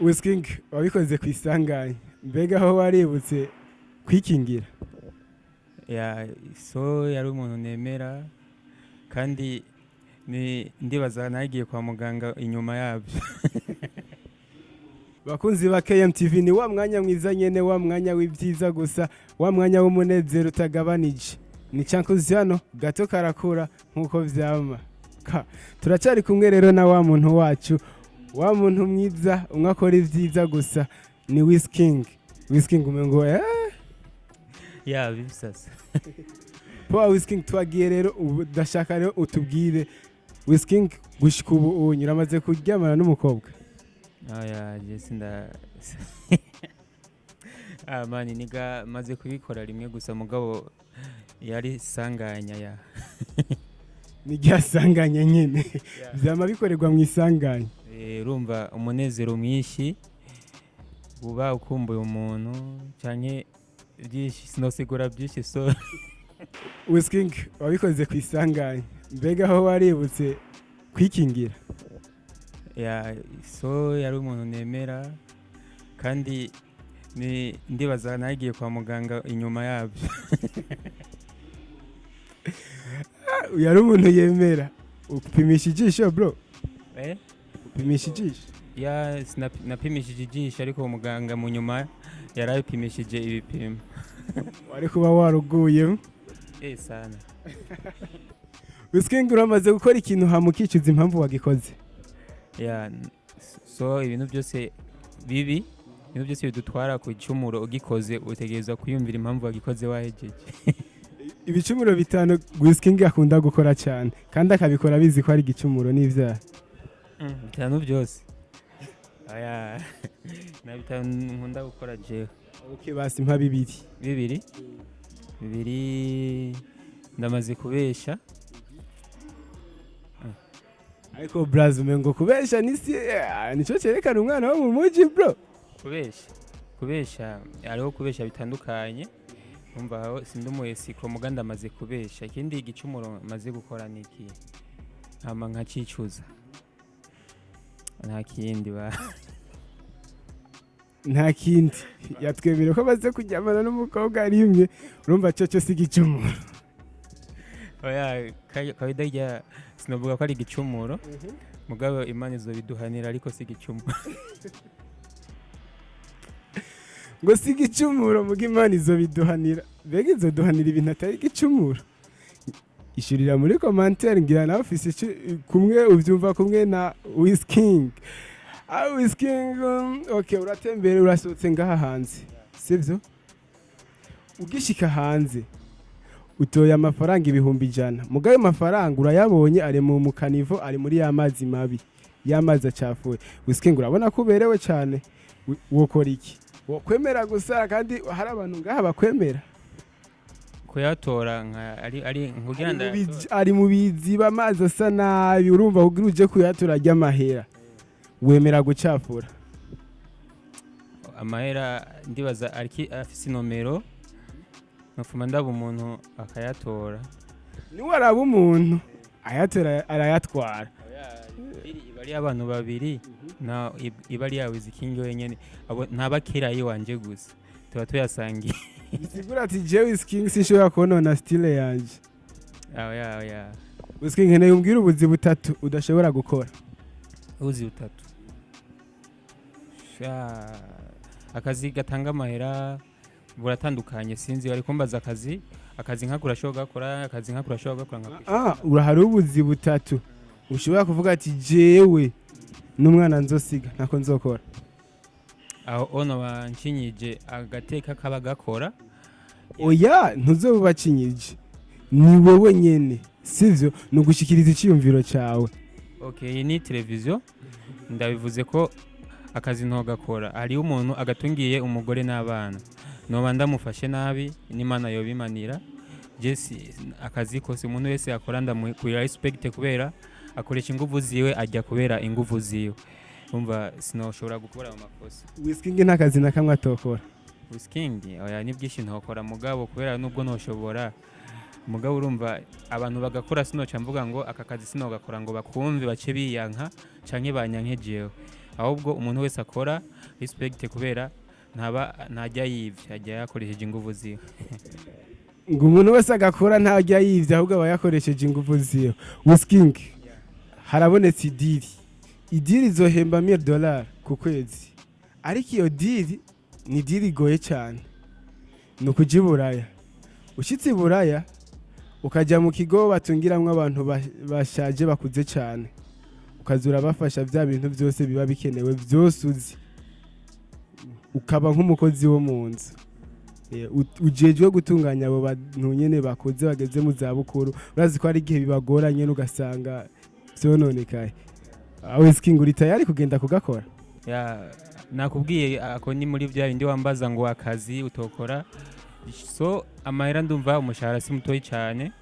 Wizking wabikoze kw'isanganya mbega aho waributse kwikingira so yari umuntu nemera kandi ndibaza nagiye kwa muganga inyuma yabyo. bakunzi ba KMTV ni wa mwanya mwiza nyene wa mwanya w'ibyiza gusa wa mwanya w'umunezero utagabanije ni cankuzi hano gato karakura nkuko vyama turacari kumwe rero na wa muntu wacu wa muntu mwiza umwakora ivyiza gusa ni Wizking umengo bisasa. Po Wizking twagiye rero udashaka rero utubwire Wizking gushika ubu unyuramaze kuryamana n'umukobwa Jesinda mani niga maze kubikora rimwe gusa mugabo yari sanganya ni ryasanganya nyene vyama bikorerwa mu isanganya urumva umunezero mwinshi uba ukumbuye umuntu canke byinshi sinosigura byinshi so Wizking wabikoze kw'isanganya mbega aho waributse kwikingira so yari umuntu nemera kandi ndibaza nagiye kwa muganga inyuma yabyo. yari umuntu yemera upimisha ijisho bro upimisha ijisho napimishije ijisho ariko umuganga mu nyuma yarabipimishije ibipimo. wari kuba waruguye sana. Wizking uramaze gukora ikintu hamukicuza impamvu wagikoze so ibintu byose bibi ibintu byose bidutwara ku icumuro ugikoze utegereza kwiyumvira impamvu wagikoze wahejeje. ibicumuro bitanu Wizking akunda gukora cyane kandi akabikora bizi ko ari igicumuro n'ivyaha bitanu byose na bitanu nkunda gukora jewe. basi mpa bibiri ndamaze kubesha ariko brazo umengo kubesha nico cerekana umwana wo mu muji bro. kubesha ariho kubesha bitandukanye umva aho sindumuye siko muganda amaze kubesha ikindi igicumuro maze gukora niki hama nkacicuza nta kindi yatwemere ko maze kujyamana n'umukobwa rimwe urumva cyo si igicumuro kawida rya sinavuga ko ari igicumuro mugabo Imana izobiduhanira ariko si igicumuro. ngo si igicumuro muga Imana izobiduhanira mbega izoduhanira ibintu atari igicumuro ishurira muri commentaire ngira na office kumwe uvyumva kumwe na Wizking. Wizking okay uratembere urasohotse ngaha hanze sivyo ugishika hanze utoye amafaranga 100 mugaye mafaranga urayabonye ari mu mukanivo ari muri yamazi mabi yamazi acafuye Wizking urabona ko uberewe cyane wokora iki wokwemera gusa kandi hari abantu ngaha bakwemera kuyatora ari nkugiranda ari mu biziba amazi asa nabi urumva kugira uje kuyatora ry'amahera wemera gucafura amahera ndibaza afise nomero nafuma ndaba umuntu akayatora ni waraba umuntu ayatora arayatwara ibari abantu babiri na ibari yawe Wizking wenyene abo ntabakira yiwanje gusa tuba tuyasangiye bisigura ati je Wizking sinshobora kubona style yanje Wizking nkene umbwira ubuzi butatu udashobora gukora ubuzi butatu akazi gatanga amahera buratandukanye sinzi ariko mbaza akazi nkakura shoga gakora akazi nkakura shoga gakora nkakwisha urahari ubuzi butatu ushobora kuvuga ati jewe n'umwana nzosiga ntako nzokora aho ono bancinyije agateka kaba gakora ntuzobacinyije ni wowe nyene sivyo nugushikiriza iciyumviro cawe ni televiziyo ndabivuze ko akazi nto gakora ari umuntu agatungiye umugore n'abana noba ndamufashe nabi n'Imana yobimanira Jesse akazi kose umuntu wese akora ndamukuye respect kubera akoresha ingufu ziwe ajya kubera ingufu ziwe umva sinoshobora gukora mu makosa. Wizking ntakazi nakamwe atokora Wizking ni byinshi ntokora mugabo kubera nubwo noshobora mugabo urumva abantu bagakora sinoca mvuga ngo aka kazi sinogakora ngo bakumve bace biyanka canke banyanke jewe ahubwo umuntu wese akora respect kubera ntajya yivya ajya yakoresheje ingufu ziwe. ngo umuntu wese agakora ntajya yivya ahubwo aba yakoresheje ingufu ziwe. Wizking, harabonetse idiri izohemba $1000 ku kwezi, ariko iyo diri ni diri igoye cyane. ni ukuja i Buraya. Ushitse i Buraya ukajya mu kigo batungiramwo abantu bashaje bakuze cyane, ukazura bafasha bya bintu byose biba bikenewe byose uzi, ukaba nk'umukozi wo mu nzu. Ujejwe gutunganya abo bantu nyene bakuze bageze mu zabukuru. Urazi ko ari igihe bibagoranye ugasanga byononekaye. Wizking, uri tayari kugenda kugakora? Nakubwiye ako ni muri bya bindi wambaza ngo akazi utokora. So amahera ndumva umushahara si mutoyi cyane,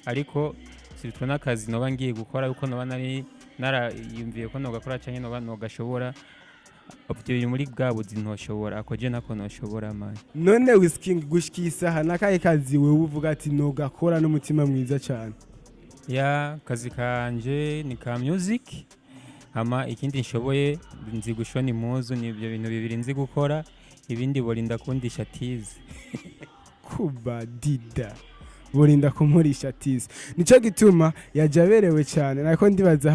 ariko sitwa n'akazi noba ngiye gukora uko noba narayumviye ko nogakora cyane noba nogashobora. Obtiri muri bwa buzi ntoshobora ako je nako ntoshobora manje. None Wizking, gushikisa nakaye kazi wewe uvuga ati nogakora n'umutima mwiza cyane? Kazi kanje ni ka music, hama ikindi nshoboye nzi gushona impuzu. Nibyo bintu bibiri nzi gukora, ibindi borinda kundisha tize. Kuba dida borinda kumurisha tize, nico gituma yajaberewe cyane. Nako ndibaza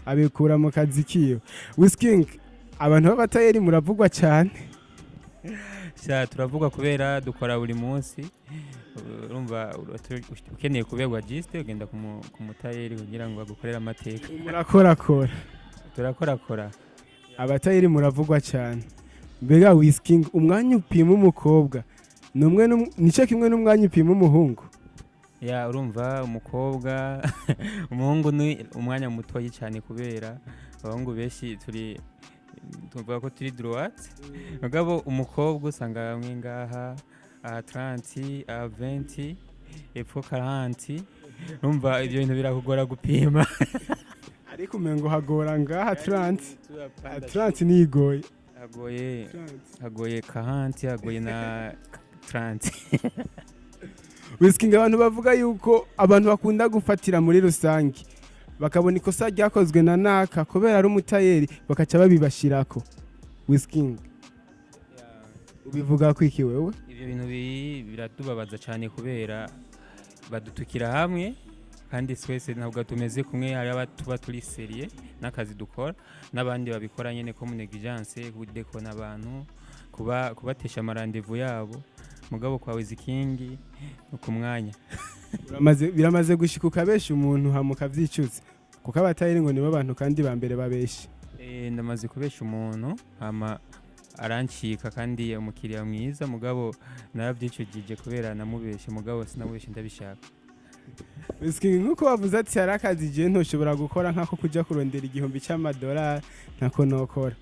abikura mu kazi kiyo. Wizking, abantu b'abatayeri muravugwa cyane? Turavugwa kubera dukora buri munsi. Urumva ukeneye kuberwa giste ugenda ku mutayeri kugira ngo agukorere amateka. Turakorakora. Abatayeri muravugwa cyane. Mbega Wizking, umwanya upima umukobwa nico kimwe n'umwanya upima umuhungu? Urumva umukobwa umuhungu ni umwanya mutoyi cyane kubera abahungu benshi tuvuga ko turi droite, mugabo umukobwa usanga bamwe ngaha 30 20 epfo 40. Urumva ibyo bintu birakugora gupima. Ariko umengo hagora ngaha 30 ni igoye. Hagoye 40, hagoye na 30. Wizking, abantu bavuga yuko abantu bakunda gufatira muri rusange bakabona ikosa ryakozwe na naka kubera ari umutayeri bakaca babibashirako. Wizking, ubivuga kwiki wewe? Ibyo bintu biratubabaza cyane kubera badutukira hamwe, kandi twese ntabwo tumeze kumwe. hari abatuba turi serie n'akazi dukora, n'abandi babikora nyene ko mu negligence kudeko n'abantu kubatesha amarandevu yabo. Mugabo kwa Wizking ku mwanya biramaze gushika ukabesha umuntu hamuka vyicuza, kuko abatayeri ngo nibo abantu kandi bambere babesha. Ndamaze kubesha umuntu hama arancika kandi umukiriya mwiza, mugabo naravyicujije kubera namubeshe, mugabo sinamubeshe ndabishaka. Wizking, nkuko wavuze ati hari akazi je ntoshobora gukora nkako kuja kurondera $1,000 ntako nokora.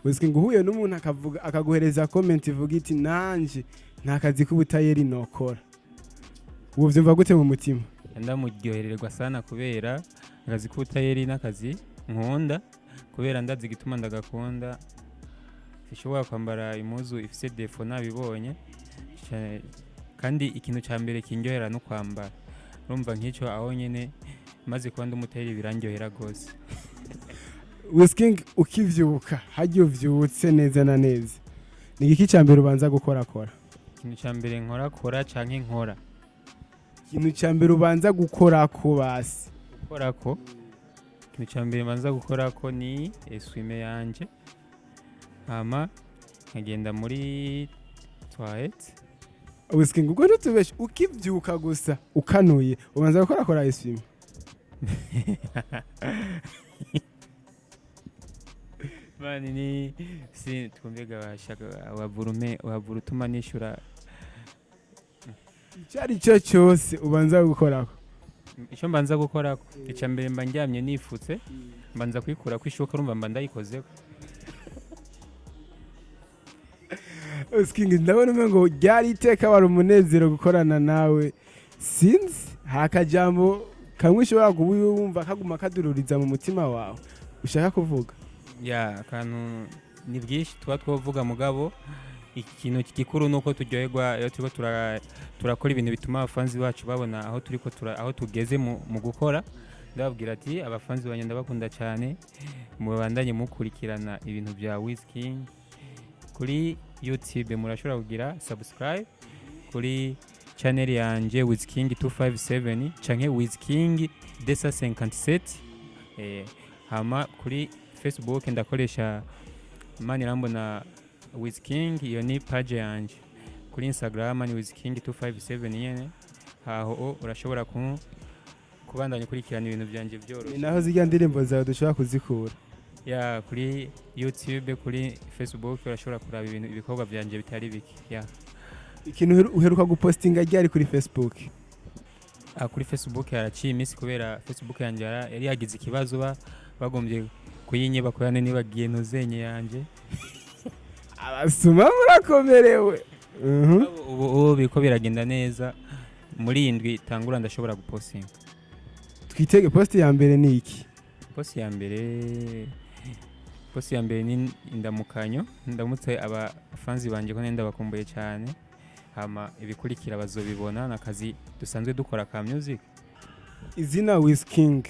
Wizking, uhuye n'umuntu akaguhereza comment ivuga iti nanje nta kazi k'ubutayeri nokora, ubu vyumva gute mu mutima? Ndamuryohererwa sana kubera akazi k'ubutayeri n'akazi nkunda, kubera ndazi gituma ndagakunda. Sishobora kwambara impuzu ifise defo nabibonye, kandi ikintu cya mbere kindyohera no kwambara. Urumva nk'icyo aho nyene maze kuba ndumutayeri birandyohera gose. Wizking, ukivyuka hajye uvyutse neza na neza, ni iki cya mbere ubanza gukora? Ikintu cya mbere nkora canke nkora? Ikintu cya mbere ubanza gukora ko basi gukorako, ikintu cya mbere banza gukorako ni eswime yanje, hama nkagenda muri toilette. Wizking, ubwo ntutubeshe ukivyuka gusa ukanuye ubanza gukora eswime? Mani ni si twumvega bashaka wabura utuma nishura icyari cyo cyose ubanza gukorako. Icyo mbanza gukorako icya mbere mba ndyamye nifutse, mbanza kwikura kwishoka, urumva mba ndayikozeho. Wizking, ndabona umengo ryari iteka wari umunezero gukorana nawe. Sinzi hakajambo kamwe ushobora wumva kaguma kadururiza mu mutima wawe ushaka kuvuga? Akantu ni bwinshi tuba twovuga, mugabo ikintu gikuru nuko turyoherwa iyo turiko turakora ibintu bituma abafanzi bacu babona aho tugeze mu gukora. Ndababwira ati abafanzi banyenda bakunda cyane, mubandanye mukurikirana ibintu bya Wizking kuri YouTube, murashobora kugira subscribe kuri channel yanje Wizking 257 canke Wizking 257. Hama kuri Facebook ndakoresha Manirambona Wizking, iyo ni page yanje. Kuri Instagram ni Wizking 257 nyene, aho urashobora kubandanya kurikirana ibintu byanje byoroshye. Ni naho zijya ndirimbo zawe dushobora kuzikura. Ya kuri YouTube, kuri Facebook urashobora kuraba ibintu ibikorwa byanje bitari biki. Ya ikintu uheruka gupostinga ryari kuri Facebook? Kuri Facebook yaraciye iminsi kubera Facebook yanje yari yagize ikibazo bagombye kuyinyeba koyane nibagiye ntuzenye yanje. Abasuma murakomerewe. Ubu biko biragenda neza, muri indwi tangura ndashobora gupostinga. Twitege post ya mbere ni iki? Post ya mbere ni indamukanyo, ndamutse abafanzi banje ko nenda bakumbuye cyane. Hama ibikurikira bazobibona nakazi dusanzwe dukora ka music. Izina Wizking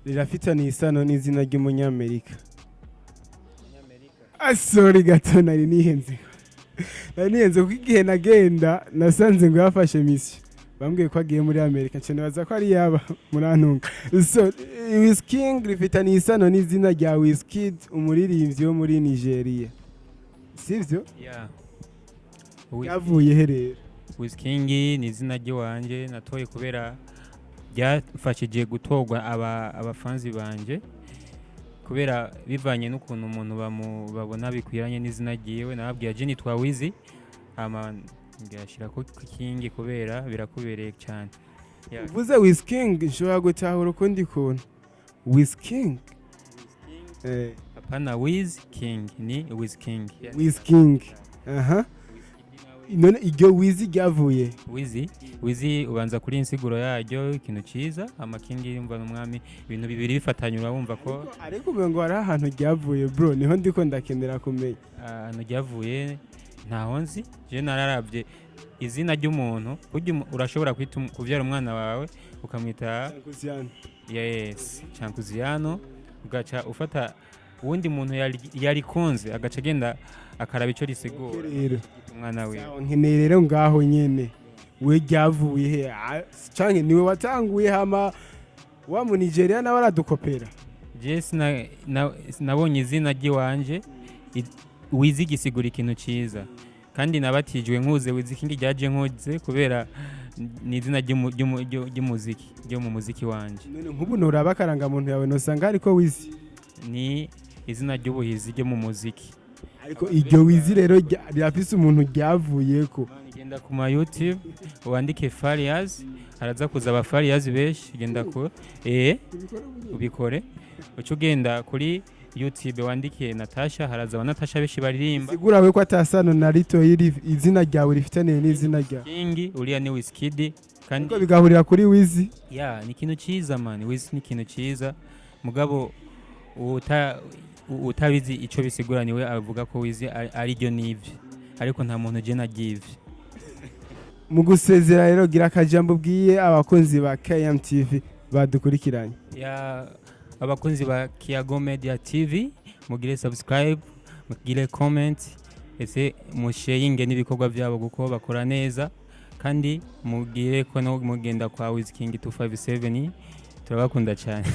rirafitanye isano n'izina ry'umunyamerika. Sorry gato nari nihenze ko igihe nagenda nasanze ngo yafashe mission, bambwiye ko agiye muri Amerika cyane, baza ko ari yaba murantunga. So Wizking rifitanye isano n'izina rya Wizkid, umuririmbyi wo muri Nigeria, sivyo? Yeah. Yavuye herero. Wizking ni izina ry'iwanje natoye kubera byafashije gutorwa abafanzi banje, kubera bivanye n'ukuntu umuntu babona bikwiranye n'izina ryiwe. Nababwiye je nitwa Wizi, ama ngashira ko King kubera birakubereye cyane. Uvuze Wizking nshobora gutahura uko ndi kuntu Wizking. Hapana Wizking, ni Wizking. Wizking. Aha. None iryo Wizi ryavuye? Wizi ubanza kuri insiguro yaryo ikintu ciza, ama King yumva n'umwami, ibintu bibiri bifatanye urabumva ko ariko ngo ari ahantu ryavuye bro, niho ndiko ndakenera kumenya. Ahantu ryavuye ntaho nzi, je nararavye izina ry'umuntu, burya urashobora kuvyara umwana wawe ukamwita Chankuziyano. Yes, Chankuziyano, ugaca ufata uwundi muntu yari konze agaca agenda akaraba ico risigura umwana we. Nkeneye rero ngaho nyene we ryavuye he canke niwe watanguye hama wa mu Nigeria nawe aradukopera? Yes, nabonye izina ry'iwanje Wizi gisigura ikintu ciza, kandi nabatijwe nkuze Wizking ryaje nkuze kubera ni izina ry'umuziki ryo mu muziki wanje. None nk'ubu noraba karanga muntu yawe nosanga ariko Wizi ni izina ry'ubuhizi ryo mu muziki, ariko iryo Wizi rero ryafise umuntu ryavuyeko. Genda ku ma YouTube wandike Farias, araza kuza aba Farias beshi, genda ko ubikore. Ucugenda kuri YouTube wandike Natasha, haraza Natasha beshi baririmba. Sigura we ko atasano na rito iri izina ryawe rifitane n'izina rya King, uriya ni Wizkid, kandi ko bigahurira kuri Wizi. Ni ikintu ciza man, Wizi ni ikintu ciza, mugabo utabizi ico bisigura niwe avuga ko Wizi ari ryo nivyo, ariko nta muntu je nagivye. Mu gusezera rero gira akajambo bwiye abakunzi ba KMTV badukurikiranye. Abakunzi ba Kiyago Media TV, mugire subscribe, mugire comment, ese musharinge n'ibikorwa byabo guko bakora neza, kandi mugire ko no mugenda kwa Wizking 257. Turabakunda cyane.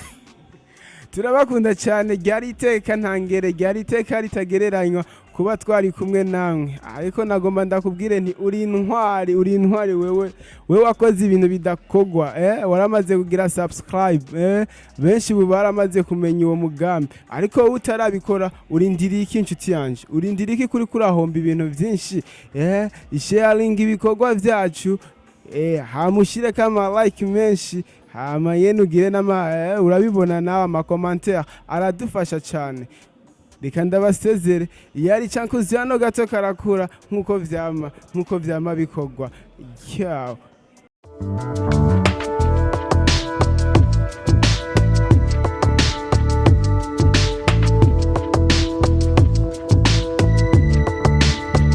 Turabakunda cyane, ryari iteka ntangere, ryari iteka ritagereranywa kuba twari kumwe namwe. Ariko nagomba ndakubwire nti uri intwari wewe wakoze ibintu bidakogwa, waramaze kugira subscribe, benshi baramaze kumenya uwo mugambi, ariko utarabikora urindiriye iki inshuti yanje, urindiriye iki kuri kurahomba ibintu byinshi, sharing ibikorwa byacu, hamushire kama like menshi, hama yenugire urabibona nawe ama commentaire aradufasha cyane. Reka ndabasezere, yari Chankuziyano gato karakura nkuko vyama bikorwa. Ciao.